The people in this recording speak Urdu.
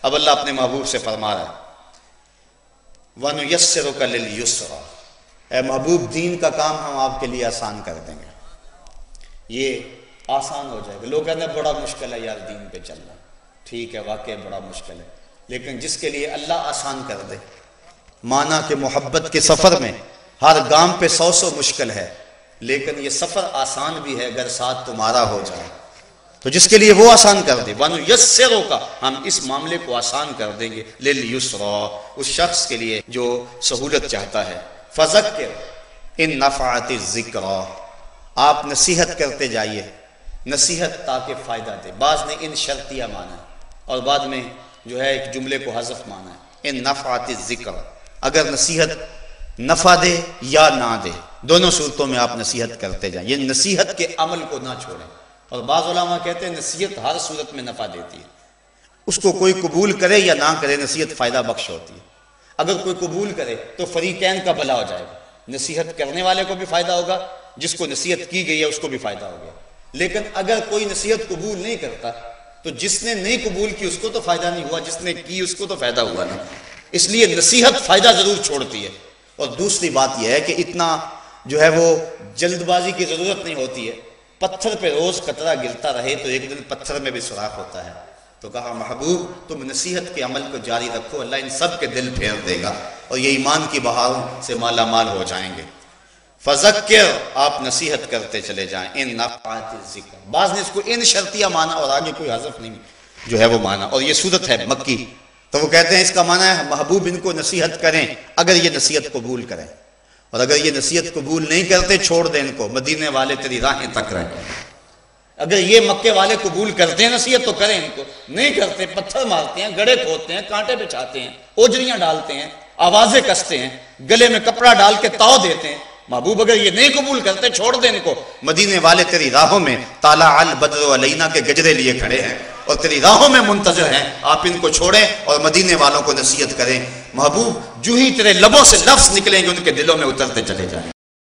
اب اللہ اپنے محبوب سے فرما رہا ہے وَنُيَسِّرُكَ لِلْيُسْرَى، اے محبوب دین کا کام ہم آپ کے لیے آسان کر دیں گے، یہ آسان ہو جائے گا۔ لوگ کہتے ہیں بڑا مشکل ہے یار دین پہ چلنا، ٹھیک ہے واقعی بڑا مشکل ہے، لیکن جس کے لیے اللہ آسان کر دے، مانا کہ محبت کے سفر میں ہر گام پہ 100 مشکل ہے، لیکن یہ سفر آسان بھی ہے اگر ساتھ تمہارا ہو جائے، تو جس کے لیے وہ آسان کر دے وَنُيَسِّرُكَ، ہم اس معاملے کو آسان کر دیں گے لِلْيُسْرَى، اس شخص کے لیے جو سہولت چاہتا ہے۔ فَذَكِّرْ إِن نَفَعَتِ الذِّكْرَى، آپ نصیحت کرتے جائیے، نصیحت تاکہ فائدہ دے۔ بعض نے ان شرطیہ مانا ہے اور بعد میں جو ہے ایک جملے کو حذف مانا ہے، ان نفعت الذکر، اگر نصیحت نفع دے یا نہ دے، دونوں صورتوں میں آپ نصیحت کرتے جائیں، یہ نصیحت کے عمل کو نہ چھوڑیں۔ اور بعض علماء کہتے ہیں نصیحت ہر صورت میں نفع دیتی ہے، اس کو کوئی قبول کرے یا نہ کرے نصیحت فائدہ بخش ہوتی ہے۔ اگر کوئی قبول کرے تو فریقین کا بھلا ہو جائے گا، نصیحت کرنے والے کو بھی فائدہ ہوگا، جس کو نصیحت کی گئی ہے اس کو بھی فائدہ ہوگا۔ لیکن اگر کوئی نصیحت قبول نہیں کرتا تو جس نے نہیں قبول کی اس کو تو فائدہ نہیں ہوا، جس نے کی اس کو تو فائدہ ہوا نا۔ اس لیے نصیحت فائدہ ضرور چھوڑتی ہے۔ اور دوسری بات یہ ہے کہ اتنا جو ہے وہ جلد بازی کی ضرورت نہیں ہوتی ہے، پتھر پہ روز قطرہ گرتا رہے تو ایک دن پتھر میں بھی سوراخ ہوتا ہے۔ تو کہا محبوب تم نصیحت کے عمل کو جاری رکھو، اللہ ان سب کے دل پھیر دے گا اور یہ ایمان کی بہاروں سے مالا مال ہو جائیں گے۔ فذکر، آپ نصیحت کرتے چلے جائیں، ان نفعت الذکر، بعض نے اس کو ان شرطیہ مانا اور آگے کوئی حذف نہیں جو ہے وہ مانا، اور یہ صورت ہے مکی، تو وہ کہتے ہیں اس کا معنی ہے محبوب ان کو نصیحت کریں اگر یہ نصیحت قبول کریں، اور اگر یہ نصیحت قبول نہیں کرتے چھوڑ دیں ان کو، مدینے والے تیری راہیں تک رہیں۔ اگر یہ مکے والے قبول کرتے ہیں نصیحت تو کریں، ان کو نہیں کرتے پتھر مارتے ہیں، گڑھے کھودتے ہیں، کانٹے بچھاتے ہیں، اوجریاں ڈالتے ہیں، آوازیں کستے ہیں، گلے میں کپڑا ڈال کے تاؤ دیتے ہیں۔ محبوب اگر یہ نہیں قبول کرتے چھوڑ دیں ان کو، مدینے والے تیری راہوں میں طالع البدر علینا کے گجرے لیے کھڑے ہیں اور تیری راہوں میں منتظر ہیں، آپ ان کو چھوڑیں اور مدینے والوں کو نصیحت کریں۔ محبوب جو ہی تیرے لبوں سے لفظ نکلیں گے ان کے دلوں میں اترتے چلے جائیں۔